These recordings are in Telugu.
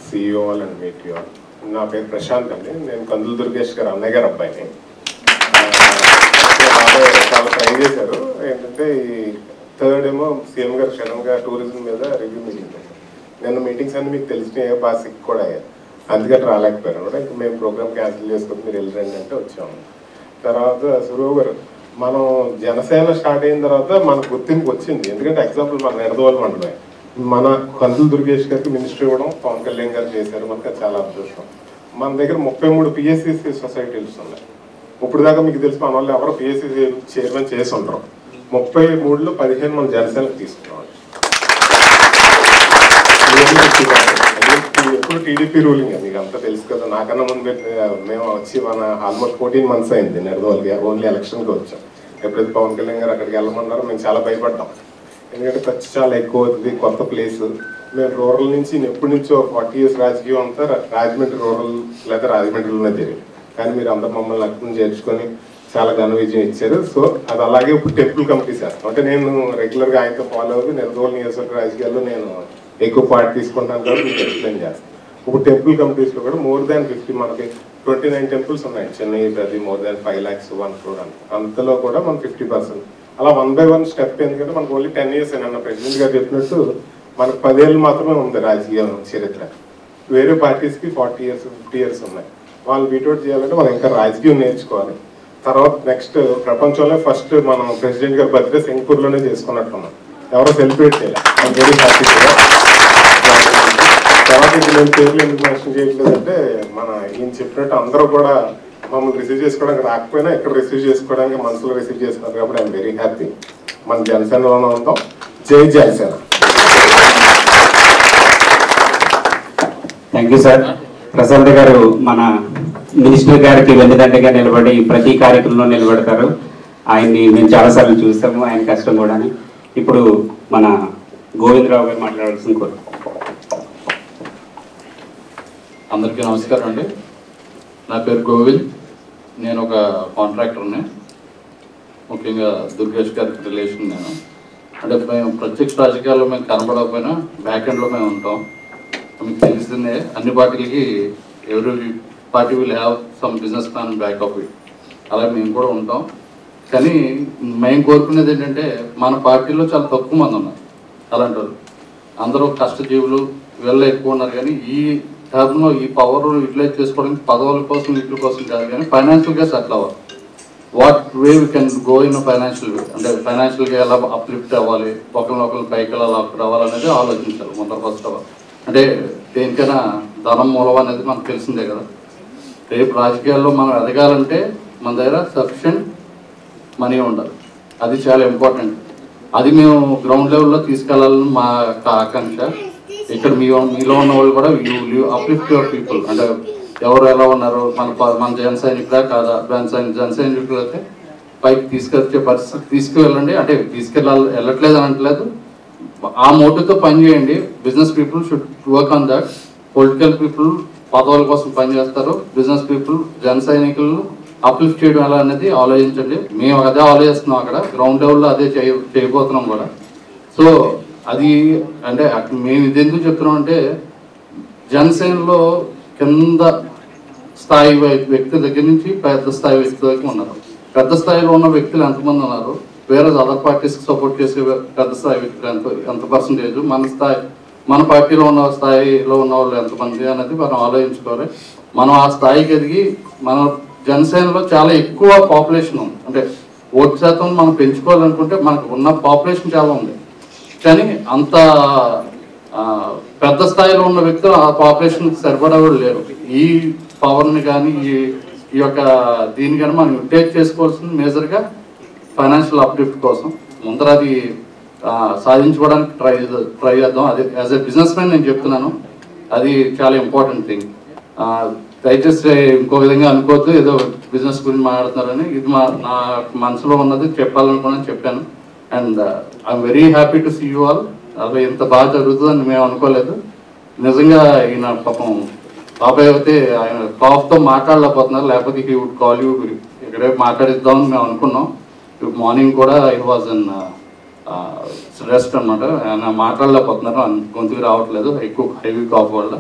see you all and meet you all. నా పేరు ప్రశాంత్ అండి. నేను కందుల దుర్గేష్ గారు అన్నయ్య గారు అబ్బాయిని. చాలా ట్రై చేశారు. ఏంటంటే ఈ థర్డ్ ఏమో సీఎం గారు సడన్గా టూరిజం మీద రివ్యూ మీటింగ్. నేను మీటింగ్స్ అన్ని మీకు తెలిసినాయి, బాగా సిక్ కూడా అయ్యారు, అందుకని రాలేకపోయాను కూడా. ఇంకా మేము ప్రోగ్రామ్ క్యాన్సిల్ చేసుకుని మీరు వెళ్ళరండి అంటే వచ్చాము. తర్వాత సురేష్ గారు, మనం జనసేన స్టార్ట్ అయిన తర్వాత మనకు గుర్తింపు వచ్చింది. ఎందుకంటే ఎగ్జాంపుల్ మన నిడదవోలు మండలమే, మన కందుల దుర్గేష్ గారికి మినిస్ట్రీ ఇవ్వడం పవన్ కళ్యాణ్ గారు చేశారు, మనకు చాలా అదృష్టం. మన దగ్గర 33 పిఎస్సిసి సొసైటీస్ ఉన్నాయి. ఇప్పుడు దాకా మీకు తెలిసి మన వాళ్ళు ఎవరు పిఎస్సిసి చైర్మన్ చేసి ఉంటారు. 33లో 15 మన జనసేనకు తీసుకున్నాం. ఎప్పుడు టీడీపీ రూలింగ్ మీకు అంతా తెలుసు కదా. నాకన్నా ముందు మేము వచ్చి మన ఆల్మోస్ట్ 14 months అయింది నిడదవోలుగా. ఓన్లీ ఎలక్షన్కి వచ్చాం. ఎప్పుడైతే పవన్ కళ్యాణ్ గారు అక్కడికి వెళ్ళమన్నారో మేము చాలా భయపడ్డాం. ఎందుకంటే ఖర్చు చాలా ఎక్కువ అవుతుంది, కొత్త ప్లేస్. మేము రూరల్ నుంచి ఎప్పటి నుంచో 40 years రాజకీయం అంతా రాజమండ్రి రూరల్ లేదా రాజమండ్రిలోనే జరిగింది. కానీ మీరు అందరూ మమ్మల్ని అక్కడ చేర్చుకొని చాలా ఘన విజయం ఇచ్చారు. సో అది అలాగే ఇప్పుడు టెంపుల్ కమిటీ చేస్తాం. అంటే నేను రెగ్యులర్గా ఆయనతో ఫాలో అవుతూ నిడదవోలు నియోజకవర్గ రాజకీయాల్లో నేను ఎక్కువ పార్ట్ తీసుకుంటాను కాబట్టి మీకు ఎక్స్ప్లెయిన్ చేస్తాను. ఇప్పుడు టెంపుల్ కమిటీస్లో కూడా more than 50, మనకి 29 temples ఉన్నాయి. చెన్నై అది more than 5 lakhs 1 crore అని. అంతలో కూడా మనం 50%. అలా 1 by 1 స్టెప్. ఎందుకంటే మనకు ఓన్లీ 10 years అన్న ప్రెసిడెంట్ గారు చెప్పినట్టు మనకు 10 ఏళ్ళు మాత్రమే ఉంది రాజకీయ చరిత్ర. వేరే పార్టీస్కి 40 years 50 years ఉన్నాయి. వాళ్ళు బీటౌట్ చేయాలంటే మనం ఇంకా రాజకీయం నేర్చుకోవాలి. తర్వాత నెక్స్ట్ ప్రపంచంలో ఫస్ట్ మనం ప్రెసిడెంట్ గారి బర్త్డే సింగపూర్లోనే చేసుకున్నట్టున్నాం. ఎవరో సెలబ్రేట్ చేయాలి. Very happy. తర్వాత నేను పేర్లు ఎందుకు మెన్షన్ చేయట్లేదంటే మన ఈయన చెప్పినట్టు అందరూ కూడా మమ్మల్ని రిసీవ్ చేసుకోవడానికి రాకపోయినా ఇక్కడ రిసీవ్ చేసుకోవడానికి మనసులో రిసీవ్ చేసుకున్నారు కాబట్టి ఐఎమ్ వెరీ హ్యాపీ. మన జనసేనలోనే ఉంటాం. జై Janasena. Thank you sir. Prashant garu మన మినిస్టర్ గారికి వెన్నుదండగా నిలబడి ప్రతి కార్యక్రమంలో నిలబడతారు. ఆయన్ని మేము చాలాసార్లు చూస్తాము, ఆయన కష్టం కూడా. ఇప్పుడు మన గోవిందరావు గారు మాట్లాడాల్సింది కోరు. అందరికీ నమస్కారం అండి. నా పేరు గోవింద్. నేను ఒక కాంట్రాక్టర్ని. ముఖ్యంగా దుర్గేష్ గారికి రిలేషన్ నేను. అంటే మేము ప్రత్యక్ష రాజకీయాల్లో మేము కనబడకపోయినా బ్యాక్ ఎండ్లో మేము ఉంటాం. మీకు తెలిసిందే, అన్ని పార్టీలకి ఎవరి party will have some business plan back of it. అలా మేము కూడా ఉంటాం. కానీ మేము కోరుకునేది ఏంటంటే మన పార్టీలో చాలా తక్కువ మంది ఉన్నారు అలాంటి వాళ్ళు. అందరూ కష్టజీవులు వీళ్ళ ఎక్కువ ఉన్నారు. కానీ ఈ టర్మ్లో ఈ పవర్ యూటిలైజ్ చేసుకోవడానికి పదవుల కోసం వీటి కోసం కాదు, కానీ ఫైనాన్షియల్గా సెటిల్ అవ్వాలి. What way we can go in financial way, అంటే ఫైనాన్షియల్గా ఎలా అప్లిఫ్ట్ అవ్వాలి, ఒకరినొకరు పైకి ఎలా రావాలనేది ఆలోచించాలి ముందర ఫస్ట్ అవ్వాలి. అంటే దేనికైనా ధనం మూలం అనేది మనకు తెలిసిందే కదా. రేపు రాజకీయాల్లో మనం ఎదగాలంటే మన దగ్గర సఫిషియెంట్ మనీ ఉండాలి. అది చాలా ఇంపార్టెంట్. అది మేము గ్రౌండ్ లెవెల్లో తీసుకెళ్లాలని మా ఆకాంక్ష. ఇక్కడ మీలో ఉన్న వాళ్ళు కూడా యూ అప్లిఫ్ట్ యువర్ పీపుల్. అంటే ఎవరు ఎలా ఉన్నారు, మన జన సైనికులా కాదా, జన సైనికులు అయితే పైకి తీసుకొచ్చే పరిస్థితి తీసుకువెళ్ళండి. అంటే వెళ్ళట్లేదు అని అంటలేదు, ఆ మోటివ్తో పనిచేయండి. Business people should work on that. Political people పదవుల కోసం పనిచేస్తారు. బిజినెస్ పీపుల్ జన సైనికులు అప్లిఫ్ట్ చేయడం ఎలా అనేది ఆలోచించండి. మేము అదే ఆలోచిస్తున్నాం, అక్కడ గ్రౌండ్ లెవెల్లో అదే చేయబోతున్నాం కూడా. సో అది అంటే మేము ఇది ఎందుకు చెప్తున్నాం అంటే జనసేనలో కింద స్థాయి వ్యక్తుల దగ్గర నుంచి పెద్ద స్థాయి వ్యక్తుల వరకు ఉన్నారు. పెద్ద స్థాయిలో ఉన్న వ్యక్తులు ఎంతమంది ఉన్నారు, వేరే అదర్ పార్టీస్కి సపోర్ట్ చేసే పెద్ద స్థాయి వ్యక్తులు ఎంత పర్సంటేజ్, మన పార్టీలో ఉన్న స్థాయిలో ఉన్న వాళ్ళు ఎంతమంది అనేది మనం ఆలోచించుకోవాలి. మనం ఆ స్థాయికి ఎదిగి మన జనసేనలో చాలా ఎక్కువ పాపులేషన్ ఉంది. అంటే ఓటు శాతం మనం పెంచుకోవాలనుకుంటే మనకు ఉన్న పాపులేషన్ చాలా ఉంది. కానీ అంత పెద్ద స్థాయిలో ఉన్న వ్యక్తులు ఆ పాపులేషన్కి సరిపడా కూడా లేరు. ఈ పవర్ని కానీ ఈ యొక్క దీన్ని కానీ మనం యూటిలైజ్ చేసుకోవాల్సింది మేజర్గా ఫైనాన్షియల్ అప్లిఫ్ట్ కోసం. ముందర అది సాధించుకోవడానికి ట్రై చేద్దాం. అది యాజ్ ఎ బిజినెస్ మ్యాన్ నేను చెప్తున్నాను, అది చాలా ఇంపార్టెంట్ థింగ్. దయచేసి ఇంకో విధంగా అనుకోవద్దు, ఏదో బిజినెస్ గురించి మాట్లాడుతున్నారని. ఇది నా మనసులో ఉన్నది చెప్పాలనుకున్నాను, చెప్పాను. And I'm very happy to see you all. అలా ఇంత బాగా జరుగుతుందని మేము అనుకోలేదు. నిజంగా ఈయన పాపం బాబాయ్ అయితే ఆయన కాఫ్తో మాట్లాడలేకపోతున్నారు, లేకపోతే హీ వుడ్ కాల్ యూ, ఇక్కడే మాట్లాడిద్దామని మేము అనుకున్నాం. మార్నింగ్ కూడా ఇట్ వాజ్ అన్ రెస్ట్ అనమాట. ఆయన మాట్లాడలేకపోతున్నారు, గొంతుకు రావట్లేదు ఎక్కువ హెవీ కాఫ్ వల్ల.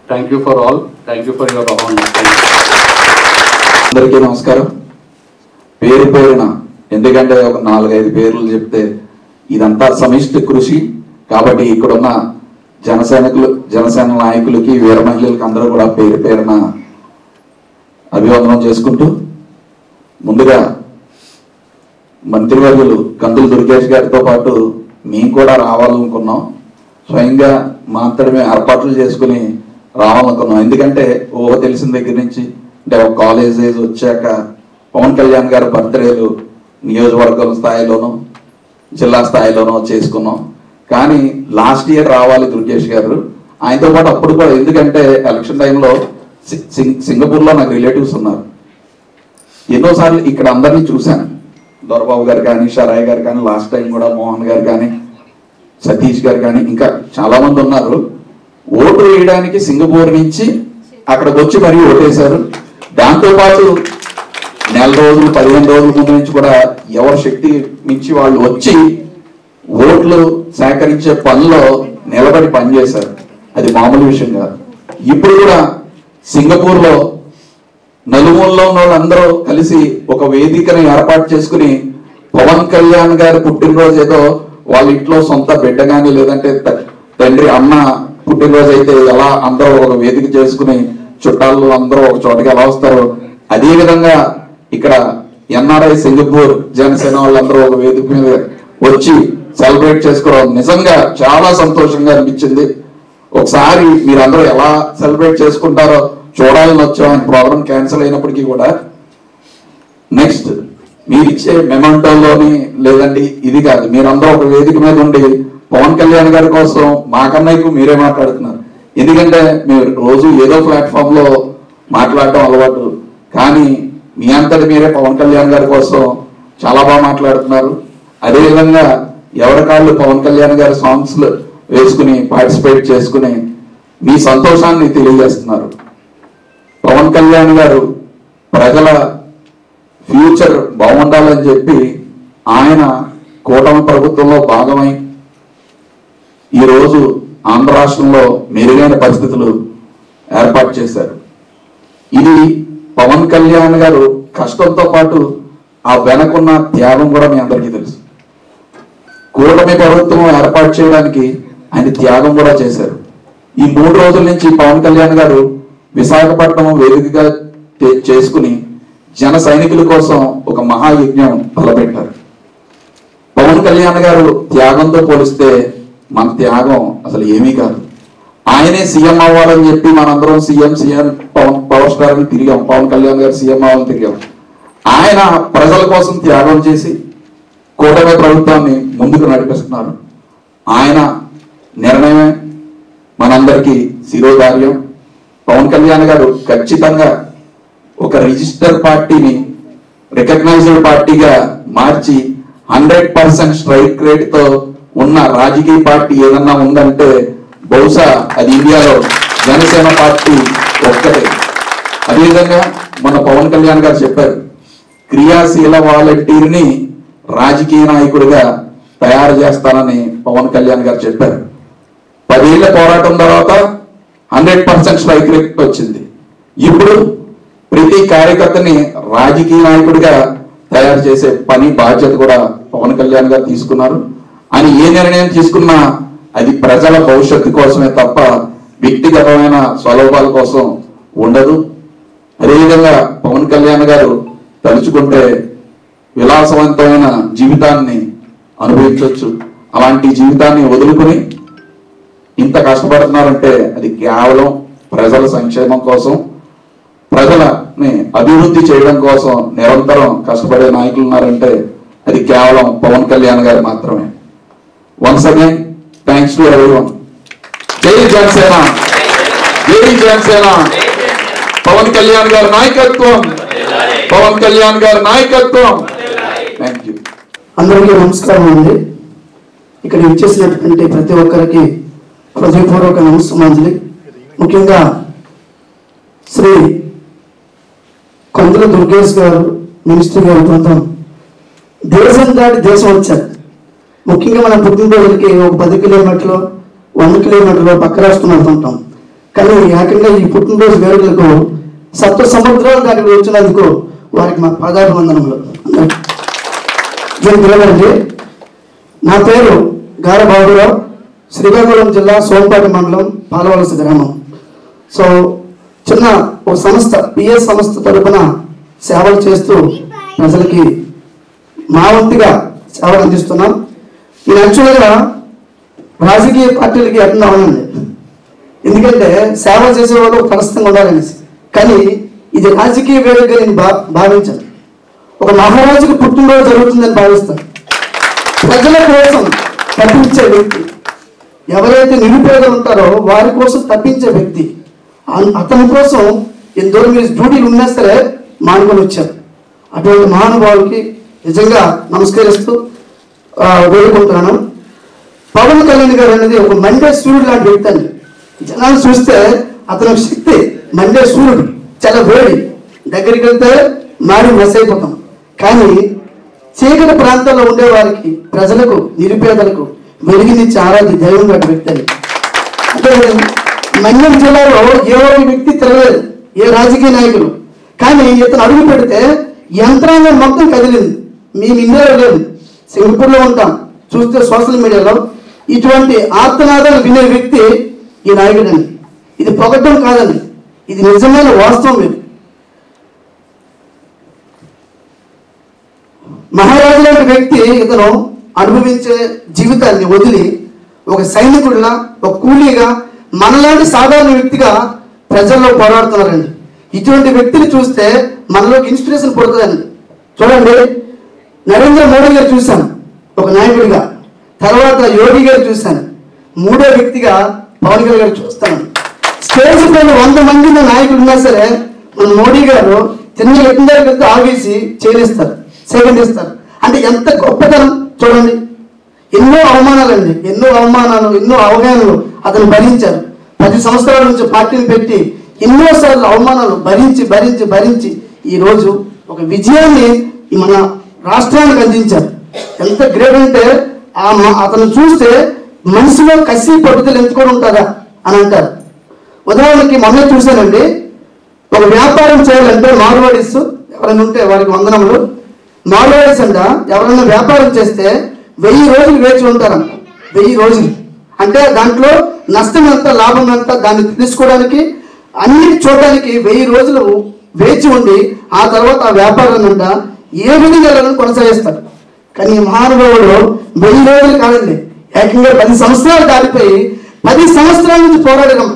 Thank you for all, thank you for your all. అందరికీ నమస్కారం. పేరు పేరున, ఎందుకంటే ఒక 4-5 పేర్లు చెప్తే ఇదంతా సమిష్టి కృషి కాబట్టి ఇక్కడున్న జనసేన నాయకులకి, వీర మహిళలకి అందరూ కూడా పేరు పేరున అభివందనం చేసుకుంటూ, ముందుగా మంత్రివర్యులు కందులు దుర్గేష్ గారితో పాటు మేము కూడా రావాలనుకున్నాం. స్వయంగా మాత్రమే ఏర్పాట్లు చేసుకుని రావాలనుకున్నాం. ఎందుకంటే ఊహ తెలిసిన దగ్గర నుంచి, అంటే ఒక కాలేజ్ ఏజ్ వచ్చాక పవన్ కళ్యాణ్ గారి బర్త్డేలు నియోజకవర్గం స్థాయిలోనూ జిల్లా స్థాయిలోనూ చేసుకున్నాం. కానీ లాస్ట్ ఇయర్ రావాలి దుర్గేష్ గారు. ఆయనతో పాటు అప్పుడు కూడా, ఎందుకంటే ఎలక్షన్ టైంలో సింగపూర్లో నాకు రిలేటివ్స్ ఉన్నారు. ఎన్నోసార్లు ఇక్కడ అందరినీ చూశాను. దొరబాబు గారు కానీ, షరాయ్ గారు కానీ, లాస్ట్ టైం కూడా మోహన్ గారు కానీ, సతీష్ గారు కానీ, ఇంకా చాలా మంది ఉన్నారు. ఓటు వేయడానికి సింగపూర్ నుంచి అక్కడికి వచ్చి మరీ ఓటేశారు. దాంతోపాటు నెల రోజులు 15 రోజుల ముందు నుంచి కూడా ఎవరి శక్తి మించి వాళ్ళు వచ్చి ఓట్లు సేకరించే పనిలో నిలబడి పనిచేశారు. అది మామూలు విషయం కాదు. ఇప్పుడు కూడా సింగపూర్లో నలుమూలలో ఉన్న వాళ్ళందరూ కలిసి ఒక వేదికను ఏర్పాటు చేసుకుని పవన్ కళ్యాణ్ గారి పుట్టినరోజు ఏదో వాళ్ళ ఇంట్లో సొంత బిడ్డ కానీ, లేదంటే తండ్రి అన్న పుట్టినరోజు అయితే ఎలా అందరూ ఒక వేదిక చేసుకుని చుట్టాలు అందరూ ఒక చోటకి ఎలా వస్తారో, అదే విధంగా ఇక్కడ ఎన్ఆర్ఐ సింగపూర్ జనసేన వాళ్ళందరూ ఒక వేదిక మీద వచ్చి సెలబ్రేట్ చేసుకోవడం నిజంగా చాలా సంతోషంగా అనిపించింది. ఒకసారి మీరందరూ ఎలా సెలబ్రేట్ చేసుకుంటారో చూడాలని వచ్చాం. ప్రోగ్రామ్ క్యాన్సిల్ అయినప్పటికీ కూడా నెక్స్ట్ మీరు ఇచ్చే మెమంటోలోని లేదండి ఇది కాదు, మీరందరూ ఒక వేదిక మీద ఉండి పవన్ కళ్యాణ్ గారి కోసం మాకన్నా ఎక్కువ మీరే మాట్లాడుతున్నారు. ఎందుకంటే మీరు రోజు ఏదో ప్లాట్ఫామ్ లో మాట్లాడటం అలవాటు, కానీ మీ అంతటి మీరే పవన్ కళ్యాణ్ గారి కోసం చాలా బాగా మాట్లాడుతున్నారు. అదేవిధంగా ఎవరి కాళ్ళు పవన్ కళ్యాణ్ గారి సాంగ్స్ వేసుకుని పార్టిసిపేట్ చేసుకుని మీ సంతోషాన్ని తెలియజేస్తున్నారు. పవన్ కళ్యాణ్ గారు ప్రజల ఫ్యూచర్ బాగుండాలని చెప్పి ఆయన కూటమి ప్రభుత్వంలో భాగమై ఈరోజు ఆంధ్ర రాష్ట్రంలో మెరుగైన పరిస్థితులు ఏర్పాటు చేశారు. ఇది పవన్ కళ్యాణ్ గారు కష్టంతో పాటు ఆ వెనకున్న త్యాగం కూడా మీ అందరికీ తెలుసు. కూటమి ప్రభుత్వం ఏర్పాటు చేయడానికి ఆయన త్యాగం కూడా చేశారు. ఈ 3 రోజుల నుంచి పవన్ కళ్యాణ్ గారు విశాఖపట్నం వేదికగా చేసుకుని జన సైనికుల కోసం ఒక మహాయజ్ఞం తలపెట్టారు. పవన్ కళ్యాణ్ గారు త్యాగంతో పోలిస్తే మన త్యాగం అసలు ఏమీ కాదు. ఆయనే సీఎం అవ్వాలని చెప్పి మనందరం సీఎం పవర్ స్టార్ అని తిరిగాం. పవన్ కళ్యాణ్ గారు సీఎం అవ్వాలని తిరిగాం. ఆయన ప్రజల కోసం త్యాగం చేసి కూటమి ప్రభుత్వాన్ని ముందుకు నడిపిస్తున్నారు. ఆయన నిర్ణయమే మనందరికీ శిరోధార్యం. పవన్ కళ్యాణ్ గారు ఖచ్చితంగా ఒక రిజిస్టర్ పార్టీని రికగ్నైజ్డ్ పార్టీగా మార్చి 100% స్ట్రైక్ రేట్ తో ఉన్న రాజకీయ పార్టీ ఏదన్నా ఉందంటే బహుశా అది ఇండియాలో జనసేన పార్టీ ఒక్కటే. అదేవిధంగా మన పవన్ కళ్యాణ్ గారు చెప్పారు, క్రియాశీల వాలంటీర్ని రాజకీయ నాయకుడిగా తయారు చేస్తానని పవన్ కళ్యాణ్ గారు చెప్పారు. 10 ఏళ్ల పోరాటం తర్వాత 100% స్ట్రైక్ రేట్ వచ్చింది. ఇప్పుడు ప్రతి కార్యకర్తని రాజకీయ నాయకుడిగా తయారు చేసే పని బాధ్యత కూడా పవన్ కళ్యాణ్ గారు తీసుకున్నారు. అని ఏ నిర్ణయం తీసుకున్నా అది ప్రజల భవిష్యత్తు కోసమే తప్ప వ్యక్తిగతమైన స్వలాభాల కోసం ఉండదు. అదేవిధంగా పవన్ కళ్యాణ్ గారు తలుచుకుంటే విలాసవంతమైన జీవితాన్ని అనుభవించవచ్చు. అలాంటి జీవితాన్ని వదులుకుని ఇంత కష్టపడుతున్నారంటే అది కేవలం ప్రజల సంక్షేమం కోసం, ప్రజలని అభివృద్ధి చేయడం కోసం నిరంతరం కష్టపడే నాయకులు ఉన్నారంటే అది కేవలం పవన్ కళ్యాణ్ గారు మాత్రమే. Once again thanks to everyone. జై జనసేన, జై జనసేన. పవన్ కళ్యాణ్ గారి నాయకత్వం, పవన్ కళ్యాణ్ గారి నాయకత్వం. Thank you. అందరికీ నమస్కారం అండి. ఇక్కడ ఇచ్చేసినటువంటి ప్రతి ఒక్కరికి హృదయపూర్వక నమస్కారాంజలి. ముఖ్యంగా శ్రీ కందుల దుర్గేష్ గారు మినిస్టర్ గారి బృందం దేశం దాటి దేశం వచ్చారు. ముఖ్యంగా మన పుట్టినరోజులకి ఒక 10 కిలోమీటర్లు 100 కిలోమీటర్లు పక్క రాష్ట్రం వెళ్తుంటాం. కానీ ఏకంగా ఈ పుట్టినరోజు వేడుకలకు సప్త సముద్రాలు దానికి వచ్చినందుకు వారికి మా పాదాభివందనములు. అందరికీ నా పేరు గార బాబురావు, శ్రీకాకుళం జిల్లా సోంపేట మండలం పాలవలస గ్రామం. సో చిన్న ఒక సంస్థ పిఎస్ సంస్థ తరఫున సేవలు చేస్తూ ప్రజలకి మా వంతుగా సేవలు అందిస్తున్నాం. నేను యాక్చువల్గా రాజకీయ పార్టీలకి అటెండ్ అవ్వనండి, ఎందుకంటే సేవ చేసేవాళ్ళు పరిస్థితంగా ఉండాలనేసి. కానీ ఇది రాజకీయ వేడుకగా నేను భావించాను. ఒక మహారాజుకు పుట్టినరోజు జరుగుతుందని భావిస్తాను. ప్రజల కోసం తప్పించే వ్యక్తి, ఎవరైతే నిరుపేదలు ఉంటారో వారి కోసం తప్పించే వ్యక్తి, అతని కోసం ఎంతో మీరు డ్యూటీలు ఉన్నా సరే మానుకొని వచ్చారు. అటువంటి మహానుభావులకి నిజంగా నమస్కరిస్తూ వేడుకుంటున్నాను. పవన్ కళ్యాణ్ గారు అనేది ఒక మండే సూర్యుడు లాంటి వ్యక్తి అండి. జనాలు చూస్తే అతని శక్తి మండే సూర్యుడు, చాలా వేడి, దగ్గరికి వెళ్తే మారి మెస్ అయిపోతాం. కానీ చీకటి ప్రాంతాల్లో ఉండే వారికి, ప్రజలకు, నిరుపేదలకు వెలుగునిచ్చే ఆరాధ్య దైవం లాంటి వ్యక్తి అని. అంటే మన్యం జిల్లాలో ఏ ఒక్క వ్యక్తి తిరగలేదు, ఏ రాజకీయ నాయకులు. కానీ ఇతను అడుగు పెడితే యంత్రాంగం మొత్తం కదిలింది. మేము ఇండియాలో లేదు, సింగపూర్లో ఉంటాం. చూస్తే సోషల్ మీడియాలో ఇటువంటి ఆర్తనాదాలు వినే వ్యక్తి ఈ నాయకుడని. ఇది పొగడ్డం కాదండి, ఇది నిజమైన వాస్తవం. ఇది మహారాజు లాంటి వ్యక్తి ఇతను అనుభవించే జీవితాన్ని వదిలి ఒక సైనికుడిలా, ఒక కూలీగా, మనలాంటి సాధారణ వ్యక్తిగా ప్రజల్లో పోరాడుతున్నారండి. ఇటువంటి వ్యక్తిని చూస్తే మనలోకి ఇన్స్పిరేషన్ పుడుతుందండి. చూడండి, నరేంద్ర మోడీ గారు చూశాను ఒక నాయకుడిగా, తర్వాత యోగి గారు చూశాను, మూడో వ్యక్తిగా పవన్ కళ్యాణ్ గారు చూస్తాను. స్టేజ్ పైన 100 మంది నాయకులు ఉన్నా సరే మన మోడీ గారు చిన్న వ్యక్తి దగ్గరికి ఆగేసి చేయిస్తారు, సెకండ్ ఇస్తారు. అంటే ఎంత గొప్పతనం చూడండి. ఎన్నో అవమానాలండి, ఎన్నో అవమానాలు, ఎన్నో అవగాహనలు అతను భరించారు. 10 సంవత్సరాల నుంచి పార్టీని పెట్టి ఎన్నోసార్లు అవమానాలు భరించి భరించి భరించి ఈరోజు ఒక విజయాన్ని మన రాష్ట్రానికి అందించారు. ఎంత గ్రేట్ అంటే అతను చూస్తే మనసులో కసి పట్టుదల ఎంచుకొని ఉంటారా అని అంటారు. ఉదాహరణకి మొన్న చూశానండి, ఒక వ్యాపారం చేయాలంటే మార్వాడీస్ ఎవరైనా ఉంటే వారికి వందనములు. మార్వాడీస్ అంట ఎవరైనా వ్యాపారం చేస్తే 1000 రోజులు వేచి ఉంటారంట. 1000 రోజులు అంటే దాంట్లో నష్టం ఎంత, లాభం ఎంత, దాన్ని తెలుసుకోవడానికి, అన్ని చూడడానికి 1000 రోజులు వేచి ఉండి ఆ తర్వాత ఆ వ్యాపారాన్ని అంట ఏ విధంగా కొనసాగిస్తారు. కానీ మహానుభావుడు 1000 రోజులు కాదండి, ఏకంగా 10 సంవత్సరాలు దాటిపోయి 10 సంవత్సరాల నుంచి పోరాడడం.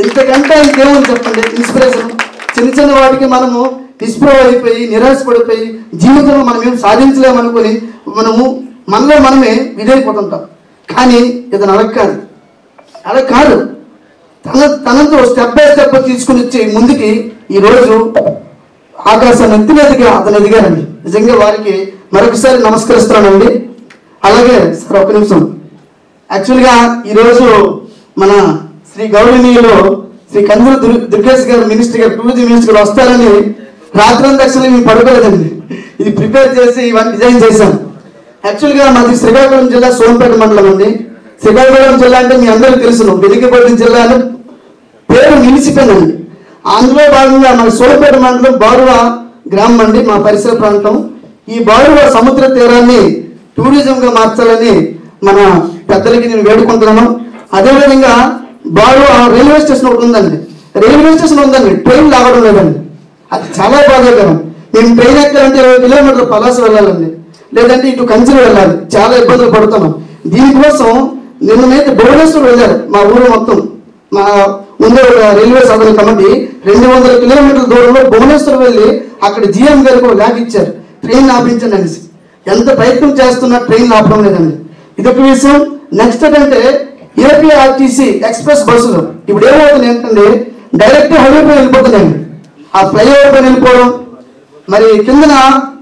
ఇంతకంటే ఇంకేమని చెప్పండి ఇన్స్పిరేషన్. చిన్న చిన్న వాటికి మనము నిస్పృహ అయిపోయి, నిరాశపడిపోయి, జీవితంలో మనం ఏం సాధించలేమనుకొని మనలో మనమే విధైపోతుంటాం. కానీ ఇతను అలా కాదు, తనతో స్టెప్ బై స్టెప్ తీసుకుని వచ్చి ముందుకి ఈరోజు ఆకాశాన్ని ఎత్తినదిగా అతను ఎదిగారండి. నిజంగా వారికి మరొకసారి నమస్కరిస్తున్నానండి. అలాగే సార్ ఒక నిమిషం, యాక్చువల్గా ఈరోజు మన శ్రీ గౌరవనీయులు శ్రీ కందుల దుర్గేష్ గారు మినిస్టర్ గారు, టూరిజం మినిస్టర్ గారు వస్తారని రాత్రంతా యాక్చువల్గా మేము పడుకోలేదండి. ఇది ప్రిపేర్ చేసి ఇవన్నీ డిజైన్ చేశాం. యాక్చువల్గా మాది శ్రీకాకుళం జిల్లా సోంపేట మండలం అండి. శ్రీకాకుళం జిల్లా అంటే మీ అందరికీ తెలుసును, వెనుకబడిన జిల్లా అని పేరు నిలిచిపోయిందండి. అందులో భాగంగా మన సోంపేట మండలం బారువ గ్రామం అండి, మా పరిసర ప్రాంతం. ఈ బారువ సముద్ర తీరాన్ని టూరిజంగా మార్చాలని మన పెద్దలకి నేను వేడుకుంటున్నాను. అదేవిధంగా బారువ రైల్వే స్టేషన్ ఒకటి ఉందండి, రైల్వే స్టేషన్ ఉందండి, ట్రైన్ లాగడం లేదండి. అది చాలా బాధాకరం. మేము ట్రైన్ ఎక్కాలంటే 20 కిలోమీటర్లు పలాస వెళ్ళాలండి, లేదంటే ఇటు కంచెలు వెళ్ళాలి, చాలా ఇబ్బందులు పడుతున్నాం. దీనికోసం నిన్నైతే భువనేశ్వర్ వెళ్ళారు మా ఊరు మొత్తం. మా ముందే ఒక రైల్వే సాధన కమిటీ 200 కిలోమీటర్ల దూరంలో భువనేశ్వర్ వెళ్ళి అక్కడ జిఎం గారికి ఒక లేఖ ఇచ్చారు, ట్రైన్ ఆపించండి అనేసి. ఎంత ప్రయత్నం చేస్తున్నా ట్రైన్ ఆపడం లేదండి. ఇదొక విషయం. నెక్స్ట్ ఏంటంటే ఏపీఆర్టీసీ ఎక్స్ప్రెస్ బస్సులు ఇప్పుడు ఏమవుతుంది ఏంటంటే డైరెక్ట్ హైవే పైన వెళ్ళిపోతున్నాయండి. ఆ ఫ్లైఓవర్ పైన వెళ్ళిపోవడం, మరి కిందన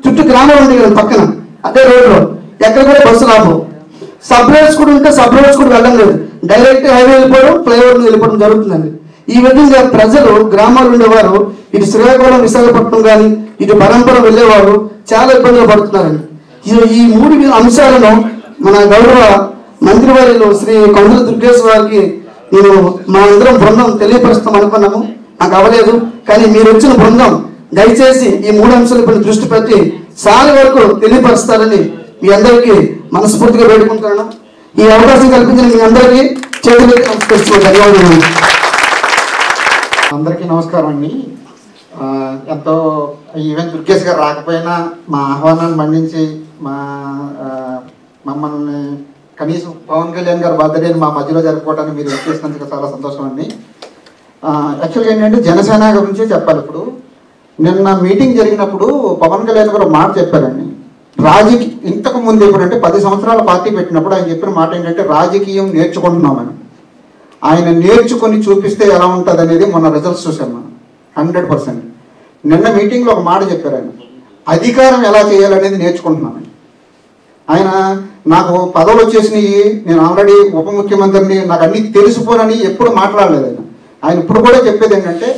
చుట్టూ గ్రామాలు ఉంటాయి కదా పక్కన, అదే రోడ్లో ఎక్కడ కూడా బస్సులు ఆపవు. సబ్ రోడ్స్ కూడా ఉంటే సబ్ రోడ్స్ కూడా వెళ్ళడం లేదు, డైరెక్ట్ హైవే వెళ్ళిపోవడం, ఫ్లైఓవర్ మీద వెళ్ళిపోవడం జరుగుతుందండి. ఈ విధంగా ప్రజలు గ్రామాలు ఉండేవారు ఇటు శ్రీకాకుళం విశాఖపట్నం కానీ ఇటు పరంపర వెళ్ళేవారు చాలా ఇబ్బందులు పడుతున్నారండి. ఈ 3 అంశాలను మన గౌరవ మంత్రివర్యులు శ్రీ కందుల దుర్గేష్ వారికి నేను మా అందరం బృందం తెలియపరుస్తాం అనుకున్నాము, నాకు అవ్వలేదు. కానీ మీరు వచ్చిన బృందం దయచేసి ఈ 3 అంశాలపై దృష్టి పెట్టి చాలా వరకు తెలియపరుస్తారని మీ అందరికీ మనస్ఫూర్తిగా వేడుకుంటున్నాను. ఈ అవకాశం కల్పించిన మీ అందరికీ చేతులెత్తి నమస్కరిస్తూ ధన్యవాదాలు. అందరికీ నమస్కారం అండి. ఎంతో ఈవెన్ దుర్గేష్ గారు రాకపోయినా మా ఆహ్వానాన్ని మన్నించి మమ్మల్ని కనీసం పవన్ కళ్యాణ్ గారు బర్త్డేని మా మధ్యలో జరుపుకోవడానికి మీరు చేసినందుకు చాలా సంతోషం అండి. యాక్చువల్గా ఏంటంటే జనసేన గురించి చెప్పాలి. ఇప్పుడు నిన్న మీటింగ్ జరిగినప్పుడు పవన్ కళ్యాణ్ గారు మాట చెప్పారండి. ఇంతకు ముందు ఎప్పుడంటే 10 సంవత్సరాల పార్టీ పెట్టినప్పుడు ఆయన చెప్పిన మాట ఏంటంటే రాజకీయం నేర్చుకుంటున్నామని. ఆయన నేర్చుకొని చూపిస్తే ఎలా ఉంటుంది అనేది మొన్న రిజల్ట్స్ చూసాం మనం 100%. నిన్న మీటింగ్లో ఒక మాట చెప్పారు ఆయన, అధికారం ఎలా చేయాలనేది నేర్చుకుంటున్నాను. ఆయన నాకు పదవులు వచ్చేసినాయి, నేను ఆల్రెడీ ఉప ముఖ్యమంత్రిని, నాకు అన్నీ తెలిసిపోనని ఎప్పుడు మాట్లాడలేదు ఆయన. ఆయన ఇప్పుడు కూడా చెప్పేది ఏంటంటే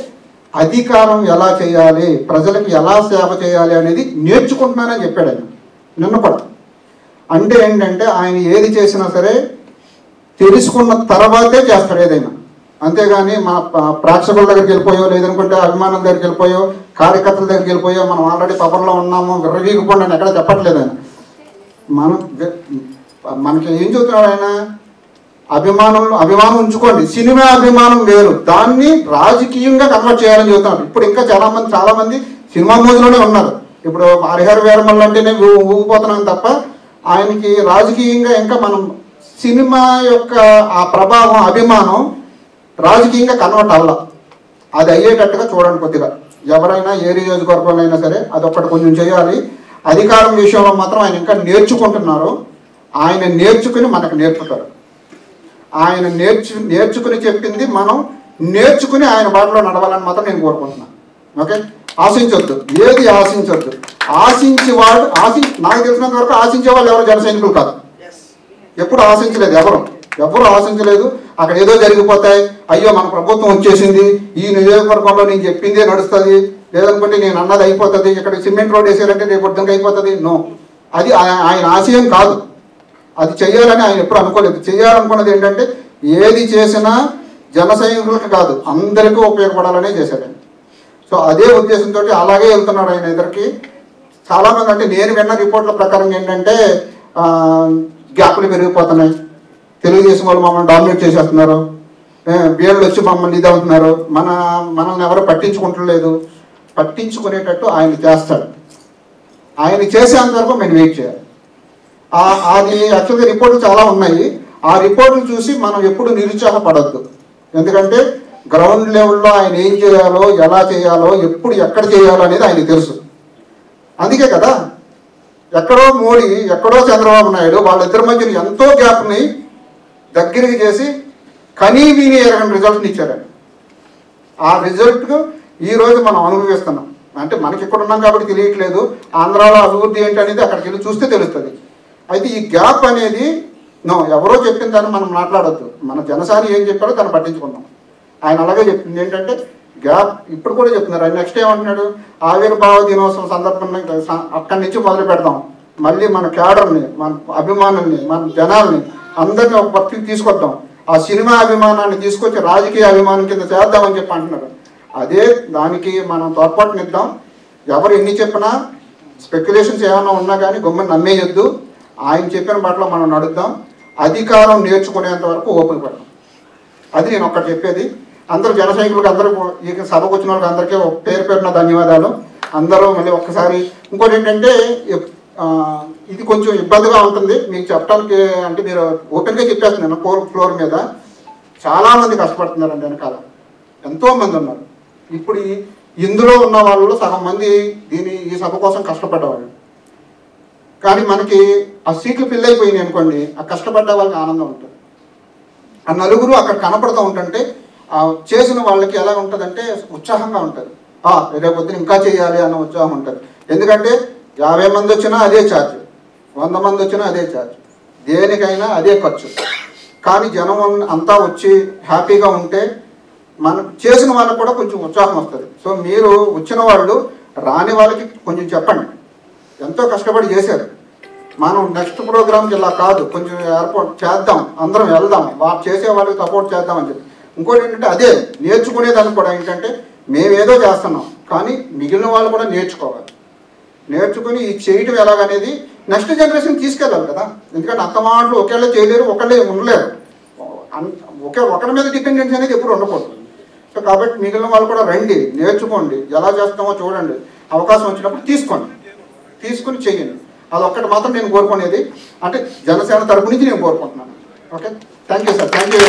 అధికారం ఎలా చేయాలి, ప్రజలకు ఎలా సేవ చేయాలి అనేది నేర్చుకుంటున్నానని చెప్పాడు ఆయన నిన్న కూడా. అంటే ఏంటంటే ఆయన ఏది చేసినా సరే తెలుసుకున్న తర్వాతే చేస్తాడు ఏదైనా. అంతేగాని మా ప్రేక్షకుల దగ్గరికి వెళ్ళిపోయో, లేదనుకుంటే అభిమానుల దగ్గరికి వెళ్ళిపోయో, కార్యకర్తల దగ్గరికి వెళ్ళిపోయో మనం ఆల్రెడీ పవర్లో ఉన్నాము విర్రవీగిపోండి అని ఎక్కడ చెప్పట్లేదు ఆయన. మనకి ఏం చెబుతున్నాడు ఆయన, అభిమానం ఉంచుకోండి, సినిమా అభిమానం వేరు, దాన్ని రాజకీయంగా కన్వర్ట్ చేయాలని చెబుతున్నాడు. ఇప్పుడు ఇంకా చాలా మంది సినిమా మోజులోనే ఉన్నారు. ఇప్పుడు హరిహర వీరమల్లు అంటేనే ఊగిపోతున్నాం తప్ప ఆయనకి రాజకీయంగా ఇంకా మనం సినిమా యొక్క ఆ ప్రభావం అభిమానం రాజకీయంగా కన్వర్ట్ అవ్వాల. అది అయ్యేటట్టుగా చూడండి కొద్దిగా. ఎవరైనా ఏ నియోజకవర్గంలో అయినా సరే అదొక్కటి కొంచెం చేయాలి. అధికారం విషయంలో మాత్రం ఆయన ఇంకా నేర్చుకుంటున్నారు. ఆయన నేర్చుకుని మనకు నేర్పుతారు. ఆయన నేర్చుకుని చెప్పింది మనం నేర్చుకుని ఆయన బాటలో నడవాలని మాత్రం నేను కోరుకుంటున్నాను. ఓకే, ఆశించొద్దు, ఏది ఆశించొద్దు. నాకు తెలిసినంత వరకు ఆశించే వాళ్ళు ఎవరు జన సైనికులు కాదు. ఎప్పుడు ఆశించలేదు, ఎవరు ఆశించలేదు. అక్కడ ఏదో జరిగిపోతాయి, అయ్యో మన ప్రభుత్వం వచ్చేసింది, ఈ నియోజకవర్గంలో నేను చెప్పిందే నడుస్తుంది, లేదనుకుంటే నేను అన్నది అయిపోతుంది, ఇక్కడ సిమెంట్ రోడ్ వేసారంటే రేపు పొద్దునకి అయిపోతుంది. నో, అది ఆయన ఆశయం కాదు. అది చెయ్యాలని ఆయన ఎప్పుడు అనుకోలేదు. చేయాలనుకున్నది ఏంటంటే ఏది చేసినా జన సైనికులకు కాదు అందరికీ ఉపయోగపడాలనే చేశాడు. సో అదే ఉద్దేశంతో అలాగే వెళ్తున్నాడు ఆయన ఎదురికి. చాలామంది అంటే నేను విన్న రిపోర్ట్ల ప్రకారం ఏంటంటే గ్యాప్లు పెరిగిపోతున్నాయి, తెలుగుదేశం వాళ్ళు మమ్మల్ని డామినేట్ చేసేస్తున్నారు, వీళ్ళు వచ్చి మమ్మల్ని ఇది అవుతున్నారు, మనల్ని ఎవరు పట్టించుకుంటలేదు. పట్టించుకునేటట్టు ఆయన చేస్తాడు. ఆయన చేసేంత వరకు మేము వెయిట్ చేయాలి. అది యాక్చువల్గా రిపోర్ట్లు చాలా ఉన్నాయి. ఆ రిపోర్ట్లు చూసి మనం ఎప్పుడు నిరుత్సాహపడద్దు. ఎందుకంటే గ్రౌండ్ లెవెల్లో ఆయన ఏం చేయాలో, ఎలా చేయాలో, ఎప్పుడు ఎక్కడ చేయాలో అనేది ఆయనకు తెలుసు. అందుకే కదా ఎక్కడో మోడీ, ఎక్కడో చంద్రబాబు నాయుడు వాళ్ళిద్దరి మధ్యన ఎంతో గ్యాప్ని దగ్గరికి చేసి కనీ విని ఎరగని రిజల్ట్ని ఇచ్చారు. ఆ రిజల్ట్కు ఈరోజు మనం అనుభవిస్తున్నాం. అంటే మనకి ఇక్కడ ఉన్నాం కాబట్టి తెలియట్లేదు, ఆంధ్రాలో అభివృద్ధి ఏంటి అనేది అక్కడికి వెళ్ళి చూస్తే తెలుస్తుంది. అయితే ఈ గ్యాప్ అనేది ఎవరో చెప్పిన దాన్ని మనం మాట్లాడద్దు. మన జనసేన ఏం చెప్పారో దాన్ని పట్టించుకుందాం. ఆయన అలాగే చెప్తుంది ఏంటంటే గ్యాప్ ఇప్పుడు కూడా చెప్తున్నారు. ఆయన నెక్స్ట్ ఏమంటున్నాడు, ఆవిర్భావ దినోత్సవం సందర్భంగా అక్కడి నుంచి మొదలు పెడదాం, మళ్ళీ మన క్యాడర్ని, మన అభిమానుల్ని, మన జనాల్ని అందరినీ ఒక పక్కకి తీసుకొద్దాం, ఆ సినిమా అభిమానాన్ని తీసుకొచ్చి రాజకీయ అభిమానం కింద చేద్దామని చెప్పి అంటున్నారు. అదే దానికి మనం తోడ్పాటునిద్దాం. ఎవరు ఎన్ని చెప్పినా స్పెక్యులేషన్స్ ఏమైనా ఉన్నా కానీ గమ్మున నమ్మేయొద్దు. ఆయన చెప్పిన బాటలో మనం నడుద్దాం. అధికారం నేర్చుకునేంత వరకు ఓపిక పడదాం. అది నేను ఒక్కటి చెప్పేది. అందరూ జన సైనికులకు, అందరూ ఈ సభకు వచ్చిన వాళ్ళకి అందరికీ పేరు పేరున ధన్యవాదాలు. అందరూ మళ్ళీ ఒక్కసారి ఇంకోటి ఏంటంటే ఇది కొంచెం ఇబ్బందిగా ఉంటుంది మీకు చెప్పడానికి. అంటే మీరు ఓపెన్గా చెప్పేస్తున్నాను, 4th ఫ్లోర్ మీద చాలామంది కష్టపడుతున్నారండి. వెనకాల ఎంతోమంది ఉన్నారు. ఇప్పుడు ఇందులో ఉన్న వాళ్ళు సగం మంది ఈ సభ కోసం కష్టపడ్డవాళ్ళు. కానీ మనకి ఆ సీట్లు ఫిల్ అయిపోయినాయి అనుకోండి, ఆ కష్టపడ్డ వాళ్ళకి ఆనందం ఉంటుంది. ఆ నలుగురు అక్కడ కనపడుతూ ఉంటుంటే చేసిన వాళ్ళకి ఎలా ఉంటుందంటే ఉత్సాహంగా ఉంటుంది. రేపొద్దున ఇంకా చేయాలి అన్న ఉత్సాహం ఉంటుంది. ఎందుకంటే 50 మంది వచ్చినా అదే ఛార్జ్, 100 మంది వచ్చినా అదే ఛార్జ్, దేనికైనా అదే ఖర్చు. కానీ జనం అంతా వచ్చి హ్యాపీగా ఉంటే మనం చేసిన వాళ్ళకు కూడా కొంచెం ఉత్సాహం వస్తుంది. సో మీరు వచ్చిన వాళ్ళు రాని వాళ్ళకి కొంచెం చెప్పండి, ఎంతో కష్టపడి చేశారు, మనం నెక్స్ట్ ప్రోగ్రామ్కి ఇలా కాదు, కొంచెం ఏర్పాటు చేద్దాం, అందరం వెళ్దాం, చేసే వాళ్ళకి సపోర్ట్ చేద్దామని చెప్పి. ఇంకోటి ఏంటంటే అదే నేర్చుకునేదానికి కూడా ఏంటంటే మేమేదో చేస్తున్నాం, కానీ మిగిలిన వాళ్ళు కూడా నేర్చుకోవాలి. నేర్చుకుని ఇది చేయటం ఎలాగనేది నెక్స్ట్ జనరేషన్ తీసుకెళ్ళాలి కదా. ఎందుకంటే అంత మాటలు ఒకేళ్ళే చేయలేరు, ఒకళ్ళే ఉండలేరు. ఒకరి మీద డిపెండెన్స్ అనేది ఎప్పుడు ఉండకూడదు. సో కాబట్టి మిగిలిన వాళ్ళు కూడా రండి, నేర్చుకోండి, ఎలా చేస్తామో చూడండి, అవకాశం వచ్చినప్పుడు తీసుకుని చెయ్యండి. అదొక్కటి మాత్రం నేను కోరుకునేది, అంటే జనసేన తరపు నుంచి నేను కోరుకుంటున్నాను. Okay, thank you sir, thank you.